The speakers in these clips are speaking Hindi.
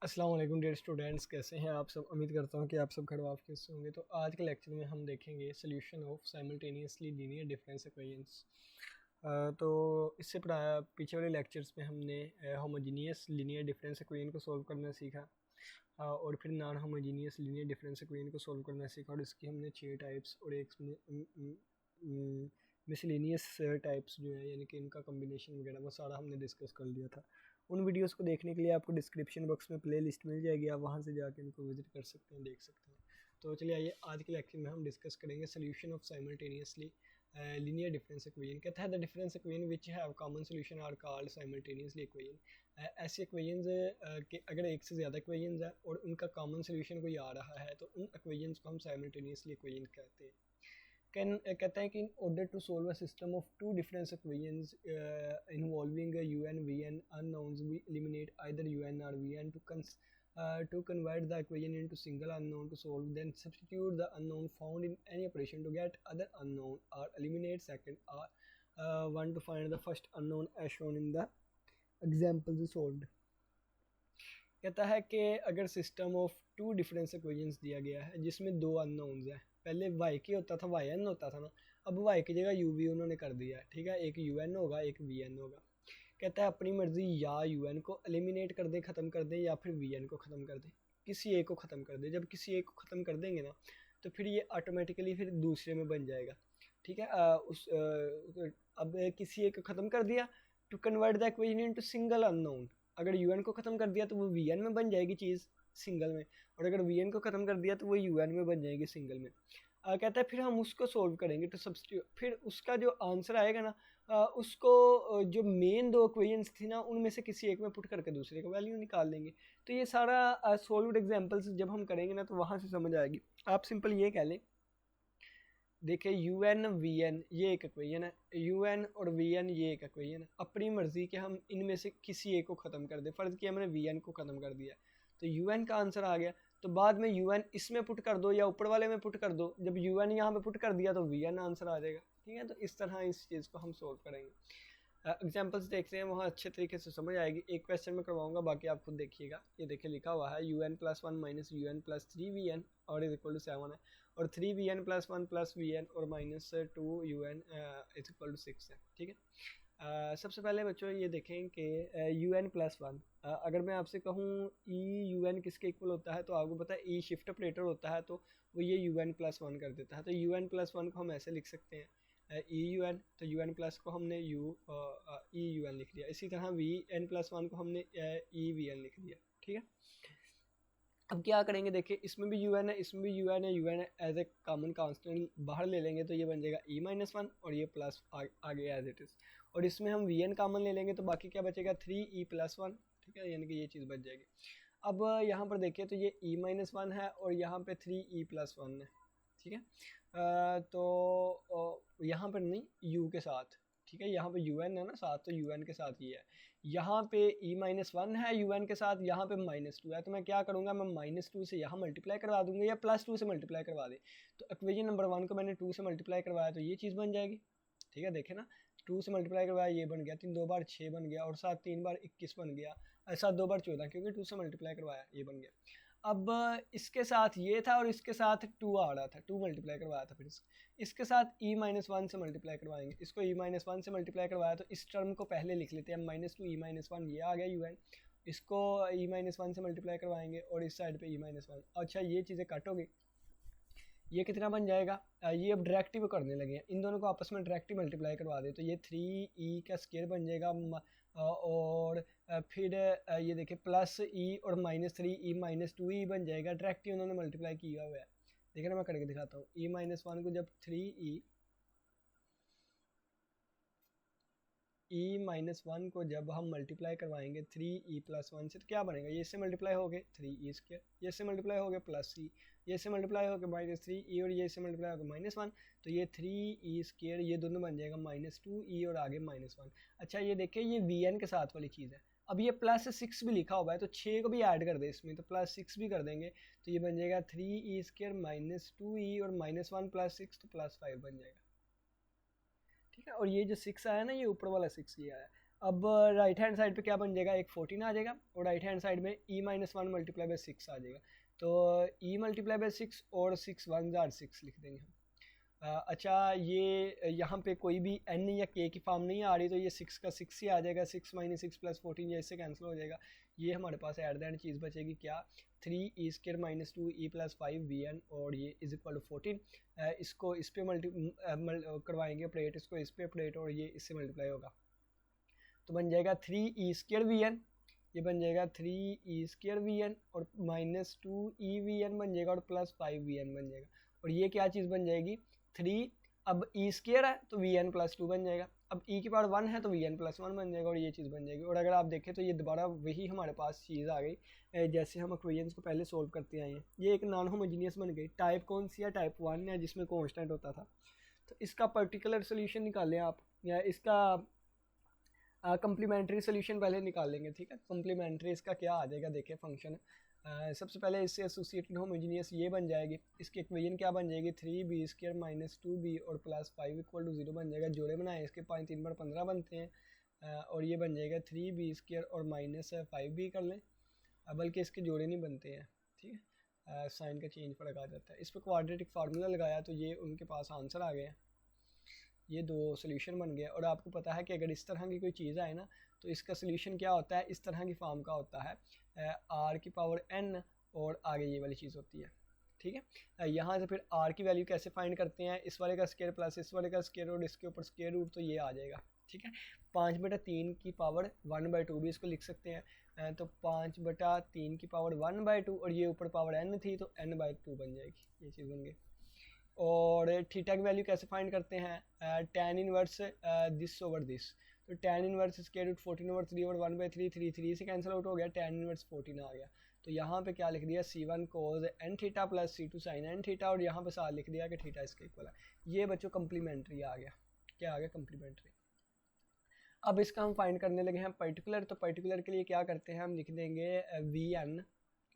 अस्सलाम वालेकुम डियर स्टूडेंट्स, कैसे हैं आप सब। उम्मीद करता हूं कि आप सब खड़वाफ के से होंगे। तो आज के लेक्चर में हम देखेंगे solution of simultaneously linear difference equations. तो इससे पीछे वाले लेक्चर्स में हमने होमोजीनियस लीनियर डिफरेंस इक्वेशन को सॉल्व करना सीखा, और फिर non homogeneous linear difference equation को सॉल्व करना सीखा, और इसकी हमने 6 टाइप्स और एक मिसलिनियस टाइप्स जो है यानी कि इनका कम्बिनेशन वगैरह वो सारा हमने डिस्कस कर लिया था। उन वीडियोस को देखने के लिए आपको डिस्क्रिप्शन बॉक्स में प्ले लिस्ट मिल जाएगी, आप वहाँ से जाके इनको विजिट कर सकते हैं, देख सकते हैं। तो चलिए आइए आज के लेक्चर में हम डिस्कस करेंगे solution of simultaneously linear difference equation. कहता है the difference equation which have common solution are called simultaneously equation. ऐसे इक्वेशंस के अगर एक से ज़्यादा इक्वेशंस है और उनका कॉमन सोल्यूशन कोई आ रहा है तो उन इक्वेशंस को हम साइमल्टेनियसली इक्वेशन कहते हैं। कहते हैं कि in order to solve a system of two difference equations involving u n v n unknowns we eliminate either u n or v n to convert the equation into single unknown to solve, then substitute the unknown found in any operation to get other unknown or eliminate second or one to find the first unknown as shown in the examples solved। कहता है कि अगर system of two difference equations दिया गया है जिसमें दो अननोन्स हैं, पहले वाई की होता था वाई एन होता था ना, अब वाई की जगह यू वी उन्होंने कर दिया है, ठीक है। एक यू एन होगा एक वी एन होगा। कहता है अपनी मर्जी या यू एन को एलिमिनेट कर दें, ख़त्म कर दें, या फिर वी एन को ख़त्म कर दें, किसी एक को ख़त्म कर दें। जब किसी एक को ख़त्म कर देंगे ना तो फिर ये ऑटोमेटिकली फिर दूसरे में बन जाएगा, ठीक है। अब किसी एक को ख़त्म कर दिया to convert the equation into single unknown. अगर यू एन को ख़त्म कर दिया तो वो वी एन में बन जाएगी चीज़ सिंगल में, और अगर वी एन को ख़त्म कर दिया तो वो यू एन में बन जाएगी सिंगल में। कहता है फिर हम उसको सोल्व करेंगे तो सब्स्टिट्यूट, फिर उसका जो आंसर आएगा ना उसको जो मेन दो इक्वेशंस थी ना उनमें से किसी एक में पुट करके दूसरे का वैल्यू निकाल देंगे। तो ये सारा सॉल्व्ड एग्जांपल्स जब हम करेंगे ना तो वहाँ से समझ आएगी। आप सिंपल ये कह लें, देखिए यू एन वी एन ये एक इक्वेशन है, u n or v N ये एक इक्वेशन है। अपनी मर्जी के हम इनमें से किसी एक को ख़त्म कर दें। फ़र्ज़ किया हमने वी एन को ख़त्म कर दिया तो यू एन का आंसर आ गया। तो बाद में यू एन इसमें पुट कर दो या ऊपर वाले में पुट कर दो, जब यू एन यहाँ पे पुट कर दिया तो वी एन आंसर आ जाएगा, ठीक है। तो इस तरह इस चीज़ को हम सोल्व करेंगे। एग्जाम्पल्स देखते हैं, वहाँ अच्छे तरीके से समझ आएगी। एक क्वेश्चन में करवाऊंगा, बाकी आप खुद देखिएगा। ये देखिए लिखा हुआ है u n plus one minus u n plus three v n और इज इक्वल टू 7 है, और three v n plus one plus v n और minus two u n is equal to 6 है, ठीक है। सबसे पहले बच्चों ये देखें कि यू एन प्लस वन, अगर मैं आपसे कहूँ ई यू एन किसके इक्वल होता है तो आपको पता है ई शिफ्ट ऑपरेटर होता है, तो वो ये यू एन प्लस वन कर देता है। तो यू एन प्लस वन को हम ऐसे लिख सकते हैं ई यू एन, तो यू एन प्लस को हमने ई यू एन लिख दिया। इसी तरह वी एन प्लस वन को हमने ई वी एन लिख दिया, ठीक है। अब क्या करेंगे, देखिए इसमें भी यू एन है इसमें भी यू एन है, u n as a common constant बाहर ले लेंगे तो ये बन जाएगा ई माइनस वन और ये प्लस आगे एज इट इज़, और इसमें हम वी एन कॉमन ले लेंगे तो बाकी क्या बचेगा थ्री ई प्लस वन, ठीक है, यानी कि ये चीज़ बच जाएगी। अब यहाँ पर देखिए तो ये ई माइनस वन है और यहाँ पे थ्री ई प्लस वन है, ठीक है। तो यहाँ पर नहीं यू के साथ, ठीक है, यहाँ पे यू एन है ना साथ, तो यू एन के साथ ये है। यहाँ पे ई माइनस वन है यू एन के साथ, यहाँ पे माइनस टू है, तो मैं क्या करूँगा, मैं माइनस टू से यहाँ मल्टीप्लाई करवा दूंगा या प्लस टू से मल्टीप्लाई करवा दे। तो इक्वेशन नंबर वन को मैंने टू से मल्टीप्लाई करवाया तो ये चीज़ बन जाएगी, ठीक है। देखे ना, टू से मल्टीप्लाई करवाया ये बन गया, तीन दो बार 6 बन गया, और सात तीन बार 21 बन गया, सात दो बार 14, क्योंकि टू से मल्टीप्लाई करवाया ये बन गया। अब इसके साथ ये था और इसके साथ टू आ रहा था, टू मल्टीप्लाई करवाया था, फिर इसके साथ ई माइनस वन से मल्टीप्लाई करवाएंगे। इसको ई माइनस वन से मल्टीप्लाई करवाया तो इस टर्म को पहले लिख लेते हैं, minus two E minus one ये आ गया यू एन, इसको ई माइनस वन से मल्टीप्लाई करवाएंगे और इस साइड पे ई माइनस वन। अच्छा ये चीज़ें कट हो गई, ये कितना बन जाएगा, ये अब डायरेक्टिव करने लगे हैं, इन दोनों को आपस में डायरेक्टिव मल्टीप्लाई करवा दे तो ये थ्री ई का स्केयर बन जाएगा, और फिर ये देखिए प्लस ई और minus three E minus two ई बन जाएगा, डायरेक्टिव उन्होंने मल्टीप्लाई किया हुआ है। देखिए ना मैं करके दिखाता हूँ, ई माइनस वन को जब थ्री ई माइनस वन को जब हम मल्टीप्लाई करवाएंगे थ्री ई प्लस वन से तो क्या बनेगा, ये से मल्टीप्लाई हो गए थ्री ई स्क्र, ये से मल्टीप्लाई हो गए प्लस ई, ये से मल्टीप्लाई हो गए माइनस थ्री ई, और ये से मल्टीप्लाई हो गए माइनस वन, तो ये थ्री ई स्क्र ये दोनों बन जाएगा माइनस टू ई और आगे माइनस वन। अच्छा ये देखिए ये वी एन के साथ वाली चीज़ है। अब ये प्लस सिक्स भी लिखा हुआ है तो छः को भी ऐड कर दे इसमें, तो प्लस सिक्स भी कर देंगे तो ये बन जाएगा थ्री ई स्क्र माइनस टू ई और माइनस वन प्लस सिक्स तो प्लस फाइव बन जाएगा, ठीक है। और ये जो सिक्स आया ना ये ऊपर वाला सिक्स ये आया। अब राइट हैंड साइड पे क्या बन जाएगा, एक 14 आ जाएगा और राइट हैंड साइड में e minus one multiply by 6 आ जाएगा। तो e मल्टीप्लाई बाई 6 और 6 1 जार 6 लिख देंगे हम। अच्छा ये यहाँ पे कोई भी n या k की फॉर्म नहीं आ रही, तो ये 6 का 6 ही आ जाएगा, 6 माइनस 6 प्लस 14 ये इससे कैंसिल हो जाएगा। ये हमारे पास एट द एंड चीज़ बचेगी क्या, 3 e square minus 2 e plus 5 vn और ये इज इक्वल टू 14। इसको इस पे करवाएंगे ऑपरेट, इसको इस पे ऑपरेट और ये इससे मल्टीप्लाई होगा तो बन जाएगा 3 e स्क्र vn, ये बन जाएगा 3 e स्क्र vn और माइनस 2 e vn बन जाएगा और प्लस 5 vn बन जाएगा। और ये क्या चीज़ बन जाएगी 3, अब e स्क्र है तो vn प्लस 2 बन जाएगा, अब e की पावर 1 है तो vn प्लस 1 बन जाएगा और ये चीज़ बन जाएगी। और अगर आप देखें तो ये दोबारा वही हमारे पास चीज़ आ गई जैसे हम इक्वेशंस को पहले सोल्व करते आए हैं। ये एक नॉन होमोजीनियस बन गई। टाइप कौन सी है, टाइप 1 है जिसमें कॉन्स्टेंट होता था। तो इसका पर्टिकुलर सोल्यूशन निकालें आप, या इसका कम्प्लीमेंट्री सोल्यूशन पहले निकाल लेंगे, ठीक है। कम्प्लीमेंट्री इसका क्या आ जाएगा, देखिए फंक्शन सबसे पहले इससे एसोसिएटेड होमोजीनियस ये बन जाएगी, इसकी इक्वेशन क्या बन जाएगी 3b स्क्र माइनस 2b और प्लस 5 इक्वल टू 0 बन जाएगा। जोड़े बनाए इसके 5 3 बार 15 बनते हैं और ये बन जाएगा 3b स्क्र और माइनस 5b कर लें, बल्कि इसके जोड़े नहीं बनते हैं, ठीक है, साइन का चेंज फर्क आ जाता है। इस पर क्वाड्रेटिक फार्मूला लगाया तो ये उनके पास आंसर आ गया, ये दो सोल्यूशन बन गया। और आपको पता है कि अगर इस तरह की कोई चीज़ आए ना तो इसका सोल्यूशन क्या होता है, इस तरह की फॉर्म का होता है r की पावर n और आगे ये वाली चीज़ होती है, ठीक है। यहाँ से फिर r की वैल्यू कैसे फाइंड करते हैं, इस वाले का स्क्वायर प्लस इस वाले का स्क्वायर और इसके ऊपर स्क्वायर रूट, तो ये आ जाएगा, ठीक है। 5/3 की पावर 1/2 भी इसको लिख सकते हैं, तो 5/3 की पावर 1/2 और ये ऊपर पावर n थी तो n/2 बन जाएगी, ये चीज़ बन गई। और थीटा की वैल्यू कैसे फाइंड करते हैं, tan inverse this over this, तो tan inverse square root 14 over 3 over 1/3, 3 से कैंसिल आउट हो गया, tan इनवर्स 14 आ गया। तो यहाँ पे क्या लिख दिया c1 cos n theta plus c2 sin n theta और यहाँ पे साथ लिख दिया कि थीटा इसके इक्वल है। ये बच्चों कम्प्लीमेंट्री आ गया, क्या आ गया कम्प्लीमेंट्री। अब इसका हम फाइंड करने लगे हैं पर्टिकुलर, तो पर्टिकुलर के लिए क्या करते हैं हम लिख देंगे vn,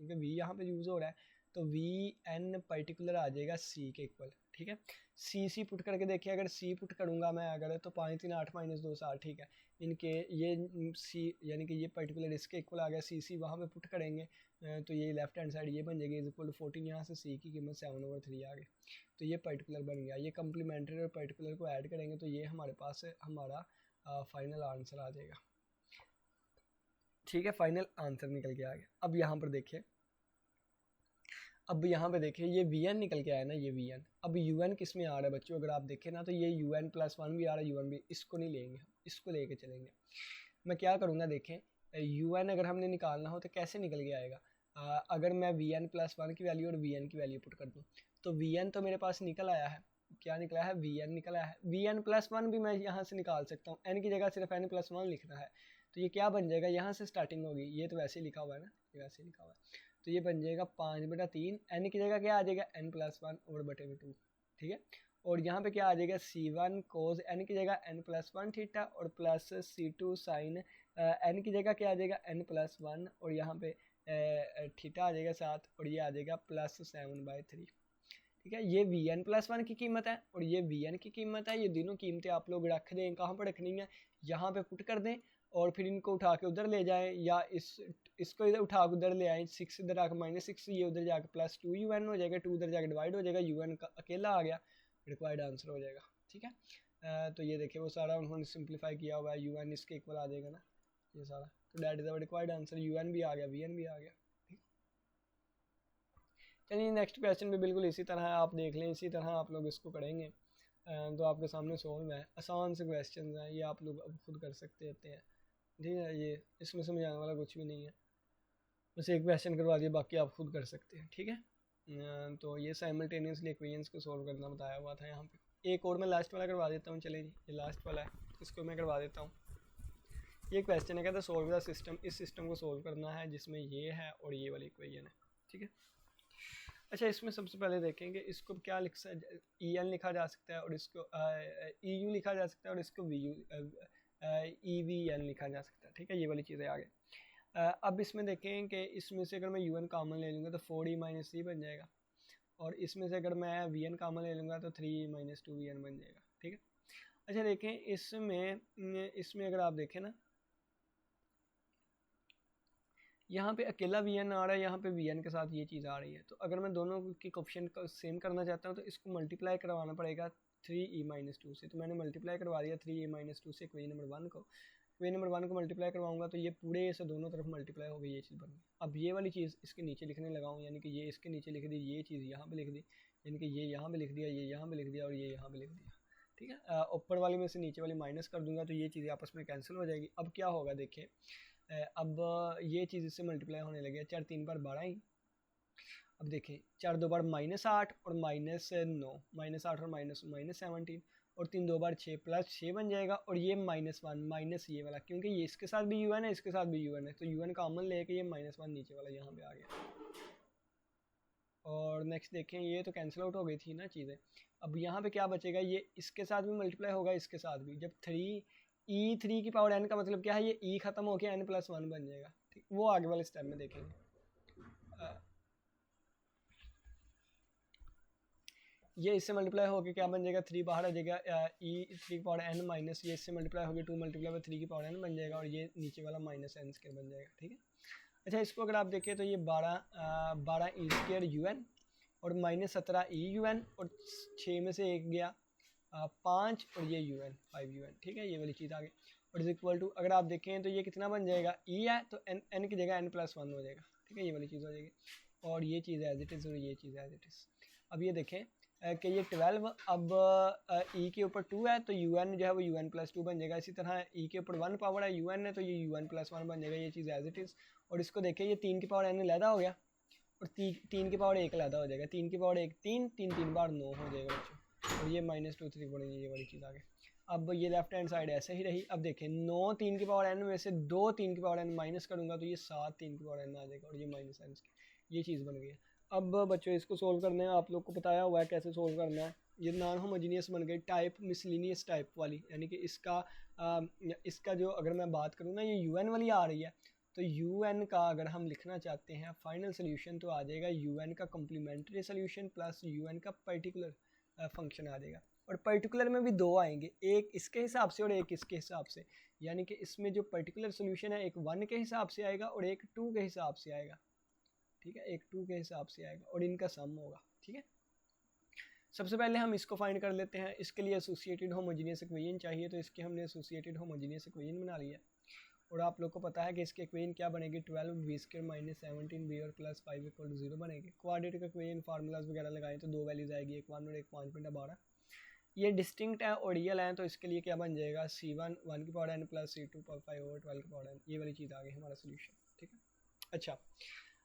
क्योंकि v यहाँ पे यूज़ हो रहा है तो vn पर्टिकुलर आ जाएगा c के इक्वल, ठीक है। c पुट करके देखिए, अगर c पुट करूँगा मैं अगर तो 5 3 8 माइनस 2 7, ठीक है। इनके ये c यानी कि ये पर्टिकुलर इसके इक्वल आ गया, c वहाँ पे पुट करेंगे तो ये लेफ्ट हैंड साइड ये बन जाएगी इज इक्वल टू 14, यहाँ से c की कीमत 7/3 आ गई, तो ये पर्टिकुलर बन गया। ये कम्प्लीमेंट्री और पर्टिकुलर को ऐड करेंगे तो ये हमारे पास हमारा फाइनल आंसर आ जाएगा, ठीक है। फाइनल आंसर निकल के आ गया। अब यहाँ पर देखिए, अब यहाँ पे देखिए ये vn निकल के आया ना, ये vn। अब un किस में आ रहा है बच्चों, अगर आप देखें ना तो ये un प्लस 1 भी आ रहा है, un भी, इसको नहीं लेंगे, इसको लेके चलेंगे। मैं क्या करूँगा देखें, un अगर हमने निकालना हो तो कैसे निकल के आएगा, अगर मैं vn प्लस 1 की वैल्यू और vn की वैल्यू पुट कर दूँ तो vn तो मेरे पास निकल आया है, क्या निकला है vn निकल आया है। vn प्लस 1 भी मैं यहाँ से निकाल सकता हूँ, n की जगह सिर्फ n प्लस 1 लिखना है तो ये क्या बन जाएगा, यहाँ से स्टार्टिंग होगी, ये तो वैसे ही लिखा हुआ है ना, ये वैसे ही लिखा हुआ है, तो ये बन जाएगा 5/3, n की जगह क्या आ जाएगा n प्लस 1 और बटे में 2, ठीक है। और यहाँ पे क्या आ जाएगा c1 cos n की जगह n प्लस 1 थीटा और प्लस c2 sin n की जगह क्या आ जाएगा n प्लस 1 और यहाँ पे थीटा आ जाएगा साथ और ये आ जाएगा प्लस 7/3, ठीक है। ये vn प्लस 1 की कीमत है और ये vn की कीमत है। ये दोनों कीमतें आप लोग रख दें, कहाँ पर रखनी है, यहाँ पे पुट कर दें और फिर इनको उठा के उधर ले जाएं, या इसको इधर उठा के उधर ले आएँ, 6 इधर आकर -6, ये उधर जाकर प्लस 2un हो जाएगा, 2 उधर जाकर डिवाइड हो जाएगा, un का अकेला आ गया, रिक्वायर्ड आंसर हो जाएगा, ठीक है। तो ये देखिए वो सारा उन्होंने सिंप्लीफाई किया हुआ है, un इसके इक्वल आ जाएगा ना ये सारा, तो that is the required answer, un भी आ गया, vn भी आ गया। चलिए नेक्स्ट क्वेश्चन भी बिल्कुल इसी तरह आप देख लें, इसी तरह आप लोग इसको करेंगे तो आपके सामने सोल्व है, आसान से क्वेश्चन हैं ये, आप लोग अब खुद कर सकते होते हैं, ठीक है। ये इसमें समझाने वाला कुछ भी नहीं है, बस एक क्वेश्चन करवा दिया, बाकी आप खुद कर सकते हैं, ठीक है। तो ये साइमल्टेनियसली इक्वेशंस को सोल्व करना बताया हुआ था यहाँ पे। एक और मैं लास्ट वाला करवा देता हूँ, चलिए जी ये लास्ट वाला है, इसको मैं करवा देता हूँ। ये क्वेश्चन है, कहता है सोल्व द सिस्टम, इस सिस्टम को सोल्व करना है जिसमें ये है और ये वाली इक्वेशन है, ठीक है। अच्छा इसमें सबसे पहले देखेंगे इसको क्या लिख सकते, ई एन लिखा जा सकता है और इसको ई यू लिखा जा सकता है और इसको v u e v n लिखा जा सकता है, ठीक है। ये वाली चीज़ें आगे अब इसमें देखें कि इसमें से अगर मैं यू एन कॉमन ले लूँगा तो 4e माइनस सी बन जाएगा और इसमें से अगर मैं वी एन कॉमन ले लूँगा तो 3 माइनस 2 वी एन बन जाएगा, ठीक है। अच्छा देखें इसमें अगर आप देखें ना यहाँ पे अकेला वी एन आ रहा है, यहाँ पे वी एन के साथ ये चीज़ आ रही है। तो अगर मैं दोनों की कोफिशिएंट को सेम करना चाहता हूँ तो इसको मल्टीप्लाई करवाना पड़ेगा 3e-2 से। तो मैंने मल्टीप्लाई करवा दिया 3e-2 से इक्वेशन नंबर 1 को। इक्वेशन नंबर 1 को मल्टीप्लाई करवाऊंगा तो ये पूरे से दोनों तरफ मल्टीप्लाई हो गई, ये चीज़ बन गई। अब ये वाली चीज़ इसके नीचे लिखने लगा हूँ, यानी कि ये इसके नीचे लिख दी, ये चीज़ यहाँ पे लिख दी, यानी कि ये यहाँ पे लिख दिया, ये यहाँ पे लिख दिया और ये यहाँ पे लिख दिया। ठीक है, ऊपर वाली में से नीचे वाली माइनस कर दूंगा तो ये चीज़ें आपस में कैंसिल हो जाएगी। अब क्या होगा देखिए, अब ये चीज़ इससे मल्टीप्लाई होने लगी है, 4 3 बार 12 ही। अब देखें 4 2 बार -8 और -9, -8 और -17 और 3 2 बार 6 +6 बन जाएगा। और ये -1 माइनस ये वाला, क्योंकि ये इसके साथ भी un है, इसके साथ भी un है, तो un कॉमन लेके ये -1 नीचे वाला यहाँ पे आ गया। और नेक्स्ट देखें, ये तो कैंसिल आउट हो गई थी ना चीज़ें। अब यहाँ पे क्या बचेगा, ये इसके साथ भी मल्टीप्लाई होगा, इसके साथ भी। जब 3 की पावर n का मतलब क्या है, ये e खत्म होकर n+1 बन जाएगा। ठीक, वो आगे वाले स्टेप में देखेंगे। ये इससे मल्टीप्लाई होकर क्या बन जाएगा, 3 बाहर आ जाएगा, e 3 की पावर n माइनस ये इससे मल्टीप्लाई होकर 2 मल्टीप्लाई बाय 3 की पावर n बन जाएगा और ये नीचे वाला -n² बन जाएगा। ठीक है, अच्छा इसको अगर आप देखें तो ये 12 e² un और -17 e un और 6 में से 1 गया 5 और ये un 5 un। ठीक है, ये वाली चीज़ आ गई। और इज इक्वल टू अगर आप देखें तो ये कितना बन जाएगा, e है तो n की जगह n+1 हो जाएगा। ठीक है, ये वाली चीज़ हो जाएगी और ये चीज़ एज इट इज़ और ये चीज़ एज इट इज़। अब ये देखें कि ये 12 अब e के ऊपर 2 है तो un जो है वो un+2 बन जाएगा। इसी तरह e के ऊपर 1 पावर है un है तो ये un+1 बन जाएगा, ये चीज़ एज इट इज़। और इसको देखें, ये 3 की पावर n लैदा हो गया और 3 की पावर 1 लैदा हो जाएगा। 3 की पावर 1 3 3 बार 9 हो जाएगा बच्चों, और ये -2 3 बनेगी, ये वाली चीज़ आ गई। अब ये लेफ्ट हैंड साइड ऐसे ही रही। अब देखें 9 3 की पावर n में से 2 3 की पावर n माइनस करूँगा तो ये 7 3 की पावर n आ जाएगा और ये -n, ये चीज़ बन गई है। अब बच्चों इसको सोल्व करने है, आप लोग को बताया हुआ है कैसे सोल्व करना है। ये नॉन होमोजीनियस बन गई, टाइप मिसलिनियस टाइप वाली, यानी कि इसका जो अगर मैं बात करूँ ना, ये un वाली आ रही है तो un का अगर हम लिखना चाहते हैं फाइनल सोल्यूशन तो आ जाएगा un का कम्प्लीमेंट्री सोल्यूशन प्लस un का पर्टिकुलर फंक्शन आ जाएगा। और पर्टिकुलर में भी 2 आएंगे, एक इसके हिसाब से और एक इसके हिसाब से, यानी कि इसमें जो पर्टिकुलर सोल्यूशन है एक 1 के हिसाब से आएगा और एक 2 के हिसाब से आएगा। ठीक है, एक 2 के हिसाब से आएगा और इनका सम होगा। ठीक है, सबसे पहले हम इसको फाइंड कर लेते हैं। इसके लिए एसोसिएटेड होमोजीनियस इक्वेशन चाहिए, तो इसके हमने एसोसिएटेड होमोजीनियस इक्वेशन बना लिया। और आप लोग को पता है कि इसके इक्वेशन क्या बनेगी, 12b² - 17b और +5 = 0 बनेगी। क्वाड्रेटिक इक्वेशन फार्मूलाज वगैरह लगाएं तो 2 वैल्यूज आएगी, एक 1 और एक 5.12। ये डिस्टिंक्ट है और रियल है, तो इसके लिए क्या बन जाएगा, c1 1 की पावर n + c2 5 over 12 की पावर n। ये वाली चीज़ आ गई हमारा सोल्यूशन। ठीक है, अच्छा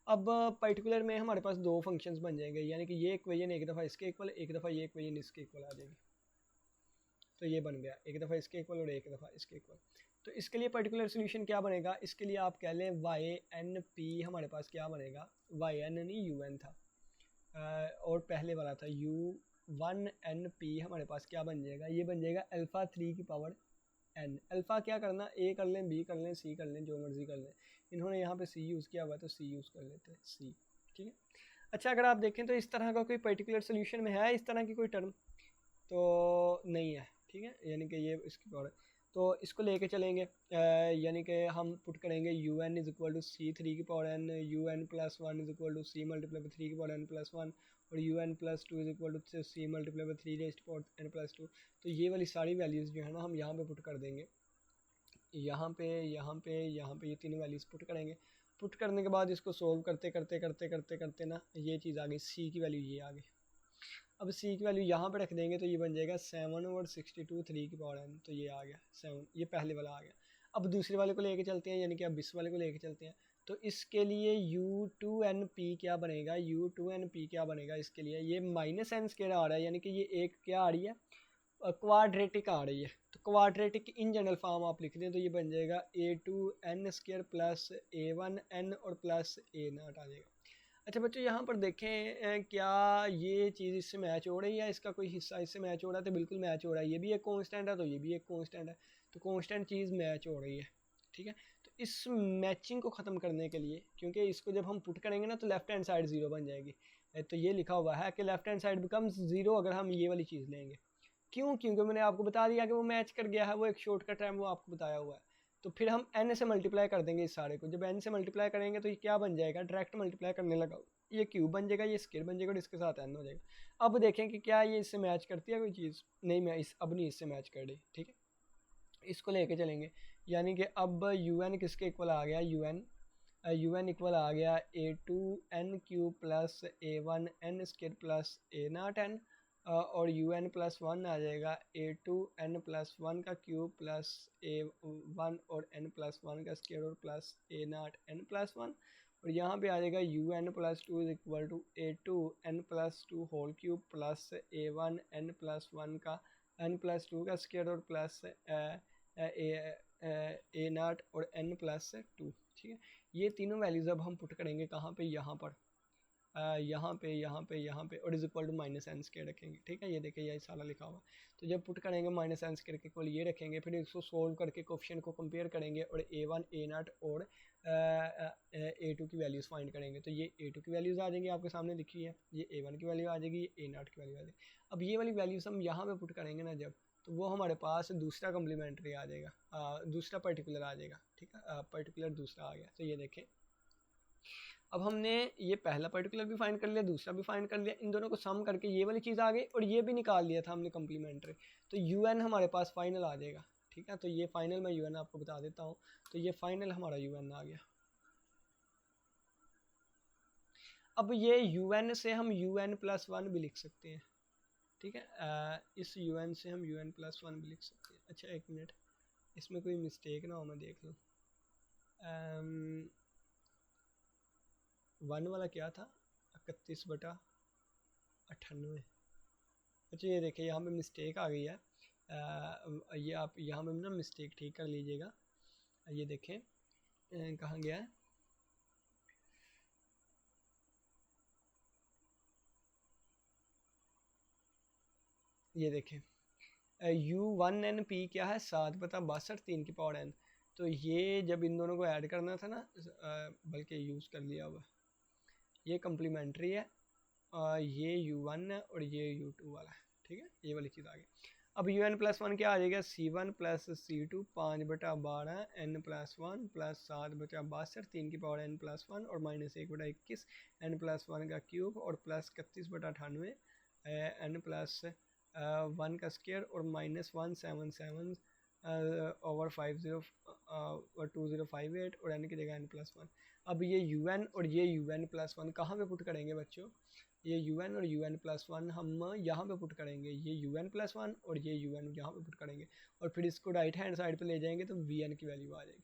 अब पर्टिकुलर में हमारे पास 2 फंक्शंस बन जाएंगे, यानी कि ये इक्वेशन एक दफ़ा इसके इक्वल, एक दफ़ा ये इक्वेशन इसके इक्वल आ जाएगी। तो ये बन गया, एक दफ़ा इसके इक्वल और एक दफ़ा इसके इक्वल। तो इसके लिए पर्टिकुलर सोल्यूशन क्या बनेगा, इसके लिए आप कह लें yn_p हमारे पास क्या बनेगा, yn नहीं un था और पहले वाला था u1np हमारे पास क्या बन जाएगा, ये बन जाएगा अल्फ़ा 3 की पावर n। अल्फ़ा क्या करना, a कर लें, b कर लें, c कर लें, जो मर्जी कर लें। इन्होंने यहाँ पे c यूज़ किया हुआ है तो c यूज़ कर लेते हैं, c। ठीक है, अच्छा अगर आप देखें तो इस तरह का कोई पर्टिकुलर सोल्यूशन में है इस तरह की कोई टर्म तो नहीं है। ठीक है, यानी कि ये इसकी पावर है, तो इसको लेके चलेंगे, यानी कि हम पुट करेंगे un = c 3 की पावर n, un + 1 = c × 3 की पावर n+1 और un + 2 = c × 3 n+2। तो ये वाली सारी वैल्यूज़ जो है ना हम यहाँ पे पुट कर देंगे, यहाँ पे ये तीनों वैल्यूज़ पुट करेंगे। पुट करने के बाद इसको सोल्व करते ना ये चीज़ आ गई, c की वैल्यू ये आ गई। अब c की वैल्यू यहाँ पे रख देंगे तो ये बन जाएगा 7/62 3 की पावर n, तो ये आ गया 7, ये पहले वाला आ गया। अब दूसरे वाले को लेके चलते हैं, यानी कि अब इस वाले को लेके चलते हैं। तो इसके लिए u2np क्या बनेगा, u2np क्या बनेगा, इसके लिए ये -n² आ रहा है, यानी कि ये एक क्या आ रही है, क्वाड्रेटिक आ रही है। तो क्वाड्रेटिक इन जनरल फॉर्म आप लिख दें तो ये बन जाएगा a2n² + a1n और प्लस a0 आ जाएगा। अच्छा बच्चों यहाँ पर देखें क्या ये चीज़ इससे मैच हो रही है, इसका कोई हिस्सा इससे मैच हो रहा है, तो बिल्कुल मैच हो रहा है। ये भी एक कांस्टेंट है तो ये भी एक कांस्टेंट है, तो कांस्टेंट चीज़ मैच हो रही है। ठीक है, तो इस मैचिंग को ख़त्म करने के लिए, क्योंकि इसको जब हम पुट करेंगे ना तो लेफ्ट हैंड साइड 0 बन जाएगी, तो ये लिखा हुआ है कि लेफ्ट हैंड साइड बिकम्स 0 अगर हम ये वाली चीज़ लेंगे। क्यों, क्योंकि मैंने आपको बता दिया कि वो मैच कर गया है, वो एक शॉर्टकट है, वो आपको बताया हुआ है। तो फिर हम n से मल्टीप्लाई कर देंगे इस सारे को। जब n से मल्टीप्लाई करेंगे तो ये क्या बन जाएगा, डायरेक्ट मल्टीप्लाई करने लगा, ये क्यूब बन जाएगा, ये स्क्वायर बन जाएगा और इसके साथ n हो जाएगा। अब देखें कि क्या ये इससे मैच करती है कोई चीज़, नहीं, मैं अब नहीं इससे मैच कर रही, ठीक है। इसको लेके चलेंगे, यानी कि अब un किसके इक्वल आ गया, un इक्वल आ गया a2n cube plus a1n square plus a0n, और un प्लस वन आ जाएगा a2n प्लस वन का क्यूब प्लस a1 और n प्लस वन का स्क्वायर और प्लस a0n प्लस वन, और यहाँ पे आ जाएगा un plus two is equal to a2n plus two whole cube plus a1n plus one का n प्लस टू का स्क्वायर और प्लस a0 और n प्लस टू, ठीक है। ये तीनों वैल्यूज़ अब हम पुट करेंगे कहाँ पे, यहाँ पर, यहाँ पे और is equal to minus n square रखेंगे, ठीक है। ये देखिए ये सारा लिखा हुआ, तो जब पुट करेंगे माइनस एन स्क्वायर के इक्वल ये रखेंगे, फिर इसको सोल्व करके कोफिशिएंट को कंपेयर करेंगे और a1 a0 और a2 की वैल्यूज़ फाइंड करेंगे। तो ये a2 की वैल्यूज़ आ जाएंगी, आपके सामने लिखी है, ये a1 की वैल्यू आ जाएगी, ये a0 की वैल्यू आ जाएगी। अब ये वाली वैल्यूज़ हम यहाँ पे पुट करेंगे ना जब, तो वो हमारे पास दूसरा कम्प्लीमेंट्री आ जाएगा, दूसरा पर्टिकुलर आ जाएगा, ठीक है। पर्टिकुलर दूसरा आ गया, तो ये देखें अब हमने ये पहला पर्टिकुलर भी फाइंड कर लिया, दूसरा भी फाइंड कर लिया, इन दोनों को सम करके ये वाली चीज़ आ गई और ये भी निकाल लिया था हमने कम्प्लीमेंट्री, तो un हमारे पास फाइनल आ जाएगा, ठीक है। तो ये फाइनल मैं un आपको बता देता हूँ, तो ये फाइनल हमारा un आ गया। अब ये un से हम un प्लस वन भी लिख सकते हैं, ठीक है। इस un से हम un प्लस वन भी लिख सकते हैं। अच्छा एक मिनट, इसमें कोई मिस्टेक ना हो, मैं देख लूँ। वन वाला क्या था, 31/98। अच्छा ये देखिए यहाँ पे मिस्टेक आ गई है, ये आप यहाँ पे ना मिस्टेक ठीक कर लीजिएगा। ये देखें कहाँ गया है, ये देखें u1n p क्या है, 7/62 3 की पावर n। तो ये जब इन दोनों को ऐड करना था ना, बल्कि यूज़ कर लिया हुआ, ये कम्प्लीमेंट्री है, ये u1 है और ये u2 वाला है, ठीक है। ये वाली चीज़ आ गई। अब un प्लस वन क्या आ जाएगा, c1 plus c2 5/12 n plus one plus 7/62 3 की पावर n प्लस वन और माइनस 1/21 n प्लस वन का क्यूब और प्लस 31/98 n प्लस वन का स्क्वायर और माइनस 177 ओवर 50 और 2058 और n की जगह n प्लस वन। अब ये un और ये un प्लस वन कहाँ पे पुट करेंगे बच्चों, ये un और un प्लस वन हम यहाँ पे पुट करेंगे, ये un प्लस वन और ये un यहाँ पे पुट करेंगे और फिर इसको राइट हैंड साइड पे ले जाएंगे तो vn की वैल्यू आ जाएगी,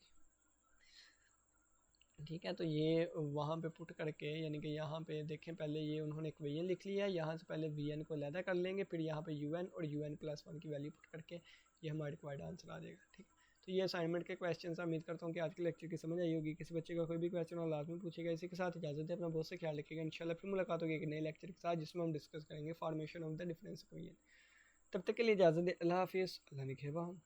ठीक है। तो ये वहाँ पे पुट करके, यानी कि यहाँ पे देखें पहले ये उन्होंने इक्वेशन लिख लिया है, यहाँ से पहले vn को अलहदा कर लेंगे, फिर यहाँ पे un और un प्लस वन की वैल्यू पुट करके ये हमारा रिक्वायर्ड आंसर आ जाएगा, ठीक। तो ये असाइनमेंट के क्वेश्चन से उम्मीद करता हूँ कि आज के लेक्चर की समझ आई होगी। किसी बच्चे का कोई भी क्वेश्चन हो लाजमी पूछेगा। इसी के साथ इजाज़त है, अपना बहुत से ख्याल रखिएगा। इंशाल्लाह फिर मुलाकात होगी एक नए लेक्चर के साथ जिसमें हम डिस्कस करेंगे formation of the difference equation. तब तक के लिए इजाज़त दे, अल्लाह हाफिज़, अल्लाह ने खेबा हम।